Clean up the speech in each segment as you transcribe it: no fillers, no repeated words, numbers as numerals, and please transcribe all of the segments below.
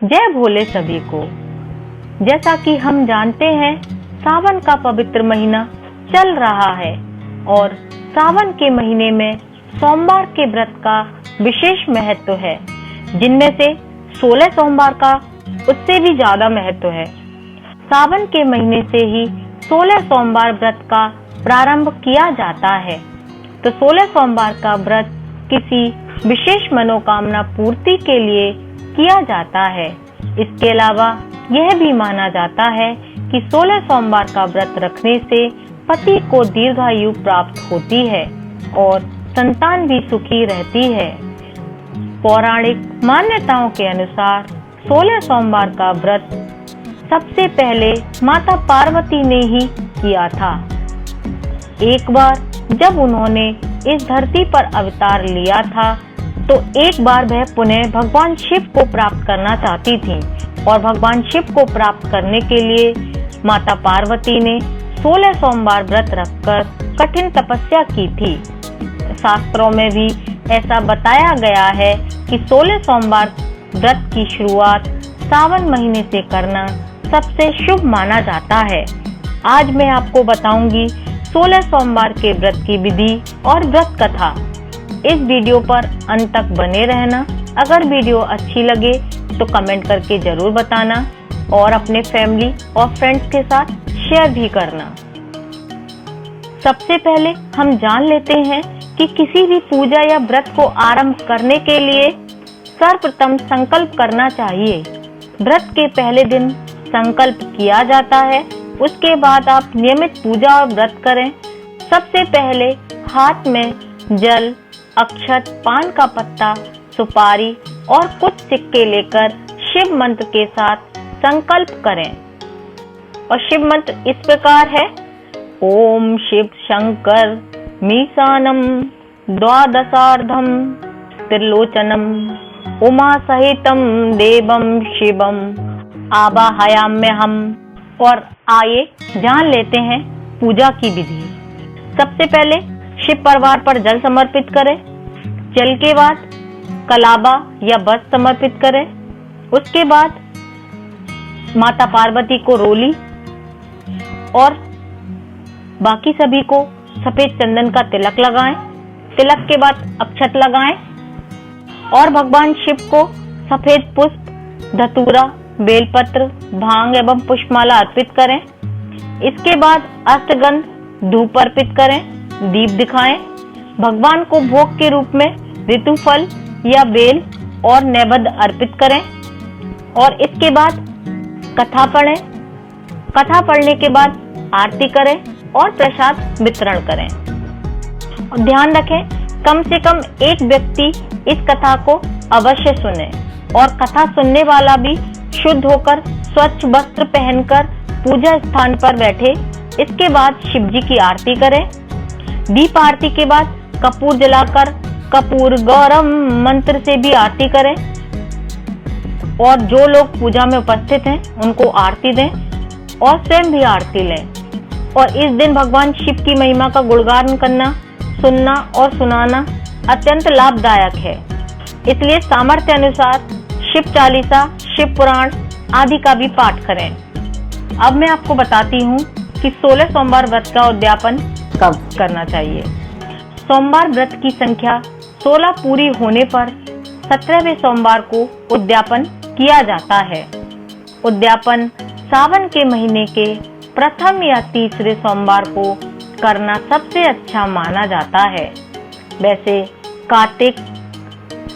जय भोले सभी को। जैसा कि हम जानते हैं, सावन का पवित्र महीना चल रहा है और सावन के महीने में सोमवार के व्रत का विशेष महत्व है, जिनमें से 16 सोमवार का उससे भी ज्यादा महत्व है। सावन के महीने से ही 16 सोमवार व्रत का प्रारंभ किया जाता है। तो 16 सोमवार का व्रत किसी विशेष मनोकामना पूर्ति के लिए किया जाता है। इसके अलावा यह भी माना जाता है कि 16 सोमवार का व्रत रखने से पति को दीर्घायु प्राप्त होती है और संतान भी सुखी रहती है। पौराणिक मान्यताओं के अनुसार 16 सोमवार का व्रत सबसे पहले माता पार्वती ने ही किया था। एक बार जब उन्होंने इस धरती पर अवतार लिया था, तो एक बार वह पुनः भगवान शिव को प्राप्त करना चाहती थी और भगवान शिव को प्राप्त करने के लिए माता पार्वती ने 16 सोमवार व्रत रखकर कठिन तपस्या की थी। शास्त्रों में भी ऐसा बताया गया है कि 16 सोमवार व्रत की शुरुआत सावन महीने से करना सबसे शुभ माना जाता है। आज मैं आपको बताऊंगी 16 सोमवार के व्रत की विधि और व्रत कथा। इस वीडियो पर अंत तक बने रहना। अगर वीडियो अच्छी लगे तो कमेंट करके जरूर बताना और अपने फैमिली और फ्रेंड्स के साथ शेयर भी करना। सबसे पहले हम जान लेते हैं कि किसी भी पूजा या व्रत को आरंभ करने के लिए सर्वप्रथम संकल्प करना चाहिए। व्रत के पहले दिन संकल्प किया जाता है, उसके बाद आप नियमित पूजा और व्रत करें। सबसे पहले हाथ में जल, अक्षत, पान का पत्ता, सुपारी और कुछ सिक्के लेकर शिव मंत्र के साथ संकल्प करें। और शिव मंत्र इस प्रकार है: ओम शिव शंकर मीशानम द्वादशार्धम त्रिलोचनम उमा सहितम देवम शिवम आवाहयाम्यहम्। और आइए जान लेते हैं पूजा की विधि। सबसे पहले शिव परिवार पर जल समर्पित करें। जल के बाद कलाबा या वस्त्र समर्पित करें। उसके बाद माता पार्वती को रोली और बाकी सभी को सफेद चंदन का तिलक लगाएं। तिलक के बाद अक्षत लगाएं और भगवान शिव को सफेद पुष्प, धतूरा, बेलपत्र, भांग एवं पुष्पमाला अर्पित करें। इसके बाद अष्टगंध, धूप अर्पित करें, दीप दिखाएं। भगवान को भोग के रूप में ऋतुफल या बेल और नैवेद्य अर्पित करें और इसके बाद कथा पढ़ें। कथा पढ़ने के बाद आरती करें और प्रसाद वितरण करें। और ध्यान रखें, कम से कम एक व्यक्ति इस कथा को अवश्य सुने और कथा सुनने वाला भी शुद्ध होकर स्वच्छ वस्त्र पहनकर पूजा स्थान पर बैठे। इसके बाद शिव जी की आरती करें। दीप आरती के बाद कपूर जलाकर कपूर गौरम मंत्र से भी आरती करें और जो लोग पूजा में उपस्थित हैं उनको आरती दें और स्वयं भी आरती लें। और इस दिन भगवान शिव की महिमा का गुणगान करना, सुनना और सुनाना अत्यंत लाभदायक है। इसलिए सामर्थ्य अनुसार शिव चालीसा, शिव पुराण आदि का भी पाठ करें। अब मैं आपको बताती हूँ कि 16 सोमवार व्रत का उद्यापन कब करना चाहिए। सोमवार व्रत की संख्या 16 पूरी होने पर 17वें सोमवार को उद्यापन किया जाता है। उद्यापन सावन के महीने के प्रथम या तीसरे सोमवार को करना सबसे अच्छा माना जाता है। वैसे कार्तिक,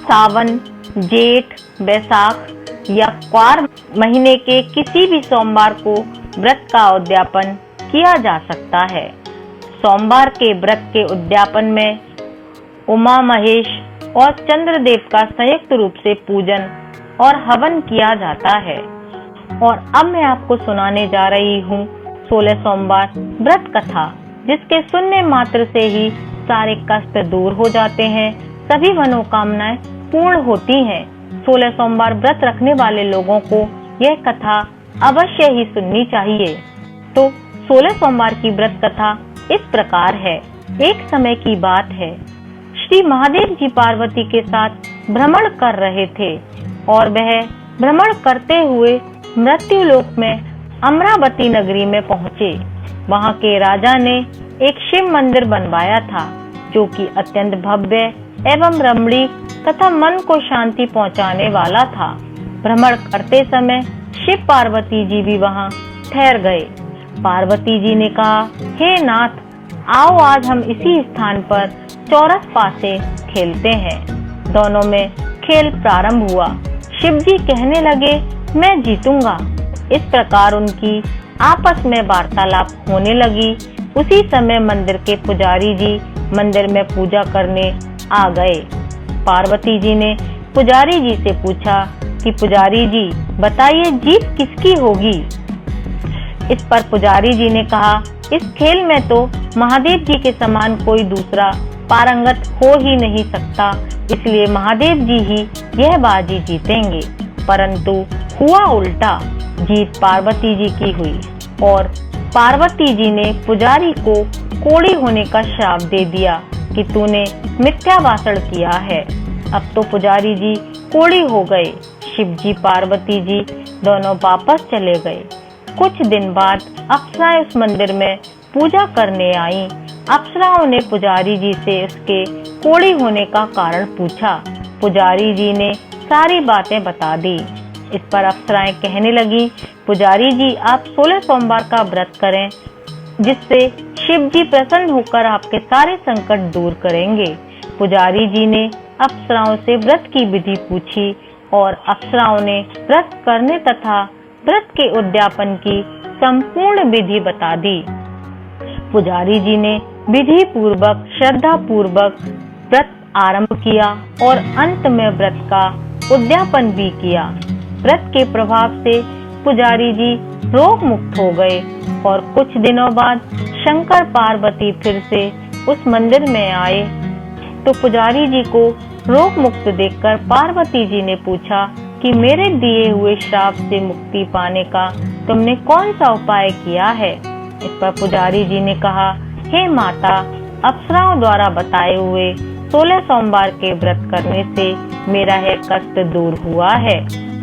सावन, जेठ, बैसाख या क्वार महीने के किसी भी सोमवार को व्रत का उद्यापन किया जा सकता है। सोमवार के व्रत के उद्यापन में उमा महेश और चंद्रदेव का संयुक्त रूप से पूजन और हवन किया जाता है। और अब मैं आपको सुनाने जा रही हूँ 16 सोमवार व्रत कथा, जिसके सुनने मात्र से ही सारे कष्ट दूर हो जाते हैं, सभी मनोकामनाएं पूर्ण होती हैं। 16 सोमवार व्रत रखने वाले लोगों को यह कथा अवश्य ही सुननी चाहिए। तो 16 सोमवार की व्रत कथा इस प्रकार है। एक समय की बात है, श्री महादेव जी पार्वती के साथ भ्रमण कर रहे थे और वह भ्रमण करते हुए मृत्युलोक में अमरावती नगरी में पहुंचे। वहां के राजा ने एक शिव मंदिर बनवाया था, जो कि अत्यंत भव्य एवं रमणीक तथा मन को शांति पहुंचाने वाला था। भ्रमण करते समय शिव पार्वती जी भी वहां ठहर गए। पार्वती जी ने कहा, हे नाथ, आओ आज हम इसी स्थान पर चौरस पासे खेलते हैं। दोनों में खेल प्रारंभ हुआ। शिव जी कहने लगे, मैं जीतूंगा। इस प्रकार उनकी आपस में वार्तालाप होने लगी। उसी समय मंदिर के पुजारी जी मंदिर में पूजा करने आ गए। पार्वती जी ने पुजारी जी से पूछा कि पुजारी जी बताइए, जीत किसकी होगी? इस पर पुजारी जी ने कहा, इस खेल में तो महादेव जी के समान कोई दूसरा पारंगत हो ही नहीं सकता, इसलिए महादेव जी ही यह बाजी जीतेंगे। परंतु हुआ उल्टा, जीत पार्वती जी की हुई और पार्वती जी ने पुजारी को कोढ़ी होने का श्राप दे दिया कि तूने मिथ्या भाषण किया है। अब तो पुजारी जी कोढ़ी हो गए। शिव जी पार्वती जी दोनों वापस चले गए। कुछ दिन बाद अप्सराएं उस मंदिर में पूजा करने आईं। अप्सराओं ने पुजारी जी से उसके कोढ़ी होने का कारण पूछा। पुजारी जी ने सारी बातें बता दी। इस पर अप्सराएं कहने लगी, पुजारी जी आप 16 सोमवार का व्रत करें, जिससे शिव जी प्रसन्न होकर आपके सारे संकट दूर करेंगे। पुजारी जी ने अप्सराओं से व्रत की विधि पूछी और अप्सराओं ने व्रत करने तथा व्रत के उद्यापन की संपूर्ण विधि बता दी। पुजारी जी ने विधि पूर्वक श्रद्धा पूर्वक व्रत आरंभ किया और अंत में व्रत का उद्यापन भी किया। व्रत के प्रभाव से पुजारी जी रोग मुक्त हो गए और कुछ दिनों बाद शंकर पार्वती फिर से उस मंदिर में आए तो पुजारी जी को रोग मुक्त देखकर पार्वती जी ने पूछा कि मेरे दिए हुए श्राप से मुक्ति पाने का तुमने कौन सा उपाय किया है? इस पर पुजारी जी ने कहा, हे माता, अप्सराओं द्वारा बताए हुए 16 सोमवार के व्रत करने से मेरा यह कष्ट दूर हुआ है।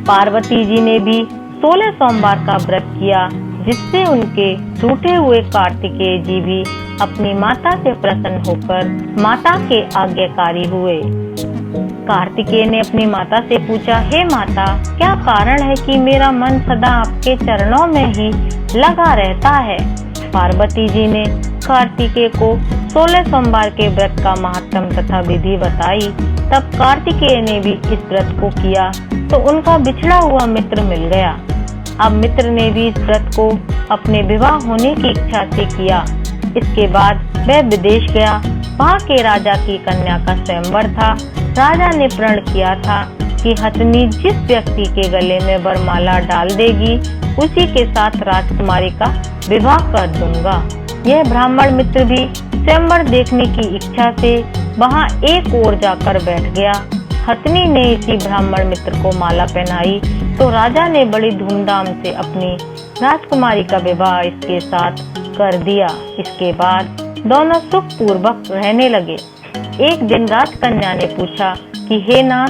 पार्वती जी ने भी 16 सोमवार का व्रत किया, जिससे उनके टूटे हुए कार्तिकेय जी भी अपनी माता से प्रसन्न होकर माता के आज्ञाकारी हुए। कार्तिकेय ने अपनी माता से पूछा, हे माता, क्या कारण है कि मेरा मन सदा आपके चरणों में ही लगा रहता है? पार्वती जी ने कार्तिकेय को 16 सोमवार के व्रत का महत्व तथा विधि बताई। तब कार्तिकेय ने भी इस व्रत को किया तो उनका बिछड़ा हुआ मित्र मिल गया। अब मित्र ने भी इस व्रत को अपने विवाह होने की इच्छा से किया। इसके बाद वह विदेश गया। वहाँ के राजा की कन्या का स्वयंवर था। राजा ने प्रण किया था कि हथनी जिस व्यक्ति के गले में वरमाला डाल देगी, उसी के साथ राजकुमारी का विवाह कर दूंगा। यह ब्राह्मण मित्र भी स्वयंवर देखने की इच्छा से वहां एक ओर जाकर बैठ गया। हथनी ने इसी ब्राह्मण मित्र को माला पहनाई तो राजा ने बड़ी धूमधाम से अपनी राजकुमारी का विवाह इसके साथ कर दिया। इसके बाद दोनों सुख पूर्वक रहने लगे। एक दिन राजकन्या ने पूछा कि हे नाथ,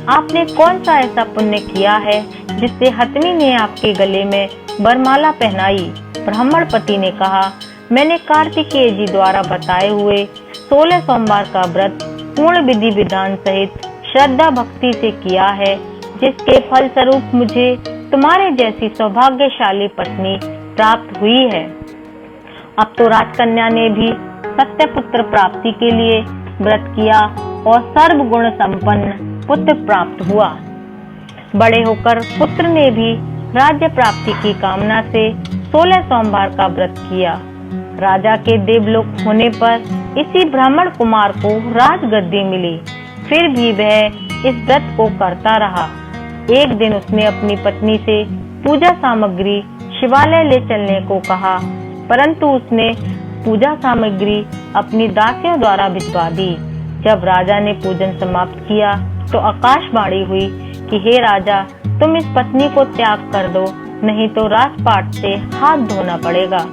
आपने कौन सा ऐसा पुण्य किया है जिससे हथनी ने आपके गले में वरमाला पहनाई? ब्राह्मण पति ने कहा, मैंने कार्तिकेय जी द्वारा बताए हुए 16 सोमवार का व्रत पूर्ण विधि विधान सहित श्रद्धा भक्ति से किया है, जिसके फल स्वरूप मुझे तुम्हारे जैसी सौभाग्यशाली पत्नी प्राप्त हुई है। अब तो राजकन्या ने भी सत्यपुत्र प्राप्ति के लिए व्रत किया और सर्वगुण संपन्न पुत्र प्राप्त हुआ। बड़े होकर पुत्र ने भी राज्य प्राप्ति की कामना से 16 सोमवार का व्रत किया। राजा के देवलोक होने पर इसी ब्राह्मण कुमार को राजगद्दी मिली। फिर भी वह इस व्रत को करता रहा। एक दिन उसने अपनी पत्नी से पूजा सामग्री शिवालय ले चलने को कहा, परंतु उसने पूजा सामग्री अपनी दासियों द्वारा भिजवा दी। जब राजा ने पूजन समाप्त किया तो आकाशवाणी हुई कि हे राजा, तुम इस पत्नी को त्याग कर दो, नहीं तो राजपाट से हाथ धोना पड़ेगा।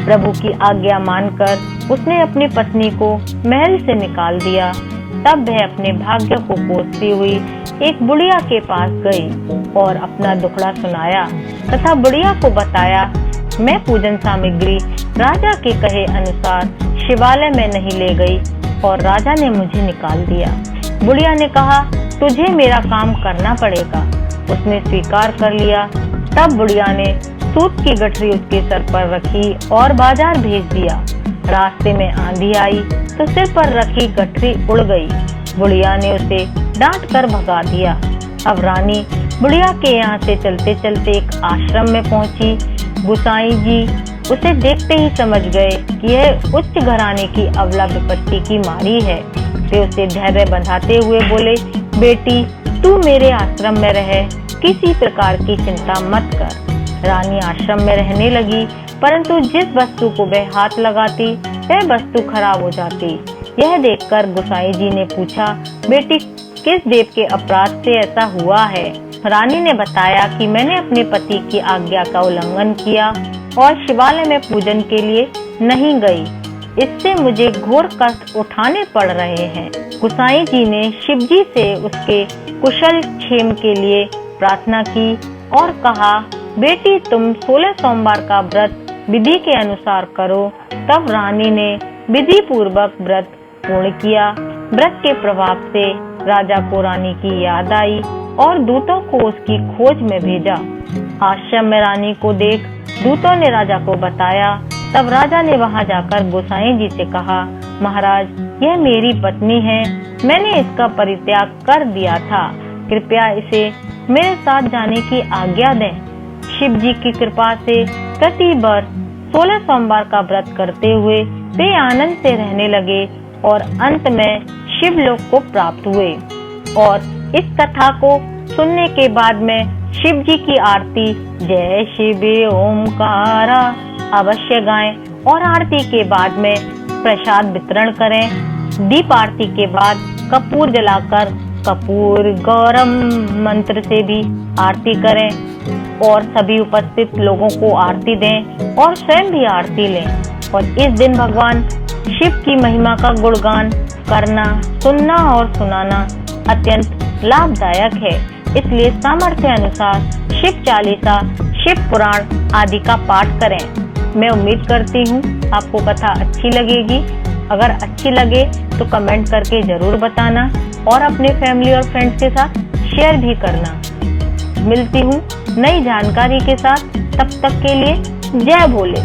प्रभु की आज्ञा मानकर उसने अपनी पत्नी को महल से निकाल दिया। तब वह अपने भाग्य को कोसती हुई एक बुढ़िया के पास गई और अपना दुखड़ा सुनाया तथा बुढ़िया को बताया, मैं पूजन सामग्री राजा के कहे अनुसार शिवालय में नहीं ले गई और राजा ने मुझे निकाल दिया। बुढ़िया ने कहा, तुझे मेरा काम करना पड़ेगा। उसने स्वीकार कर लिया। तब बुढ़िया ने सूत की गठरी उसके सर पर रखी और बाजार भेज दिया। रास्ते में आंधी आई तो सिर पर रखी गठरी उड़ गई। बुढ़िया ने उसे डांट कर भगा दिया। अब रानी बुढ़िया के यहाँ से चलते चलते एक आश्रम में पहुंची। गुसाई जी उसे देखते ही समझ गए कि यह उच्च घराने की अबला विपत्ति की मारी है। वे उसे धैर्य बंधाते हुए बोले, बेटी तू मेरे आश्रम में रहे, किसी प्रकार की चिंता मत कर। रानी आश्रम में रहने लगी, परंतु जिस वस्तु को वह हाथ लगाती वह वस्तु खराब हो जाती। यह देखकर गुसाई जी ने पूछा, बेटी किस देव के अपराध से ऐसा हुआ है? रानी ने बताया कि मैंने अपने पति की आज्ञा का उल्लंघन किया और शिवालय में पूजन के लिए नहीं गई। इससे मुझे घोर कष्ट उठाने पड़ रहे हैं। गुसाई जी ने शिव जी से उसके कुशल क्षेम के लिए प्रार्थना की और कहा, बेटी तुम 16 सोमवार का व्रत विधि के अनुसार करो। तब रानी ने विधि पूर्वक व्रत पूर्ण किया। व्रत के प्रभाव से राजा को रानी की याद आई और दूतों को उसकी खोज में भेजा। आश्रम में रानी को देख दूतों ने राजा को बताया। तब राजा ने वहां जाकर गोसाई जी से कहा, महाराज यह मेरी पत्नी है, मैंने इसका परित्याग कर दिया था, कृपया इसे मेरे साथ जाने की आज्ञा दें। शिव जी की कृपा से प्रति वर्ष 16 सोमवार का व्रत करते हुए वे आनंद से रहने लगे और अंत में शिवलोक को प्राप्त हुए। और इस कथा को सुनने के बाद में शिव जी की आरती जय शिव ओमकारा अवश्य गाएं और आरती के बाद में प्रसाद वितरण करें। दीप आरती के बाद कपूर जलाकर कपूर गौरम मंत्र से भी आरती करें और सभी उपस्थित लोगों को आरती दें और स्वयं भी आरती लें। और इस दिन भगवान शिव की महिमा का गुणगान करना, सुनना और सुनाना अत्यंत लाभदायक है। इसलिए सामर्थ्य अनुसार शिव चालीसा, शिव पुराण आदि का पाठ करें। मैं उम्मीद करती हूँ आपको कथा अच्छी लगेगी। अगर अच्छी लगे तो कमेंट करके जरूर बताना और अपने फैमिली और फ्रेंड्स के साथ शेयर भी करना। मिलती हूँ नई जानकारी के साथ, तब तक के लिए जय भोले।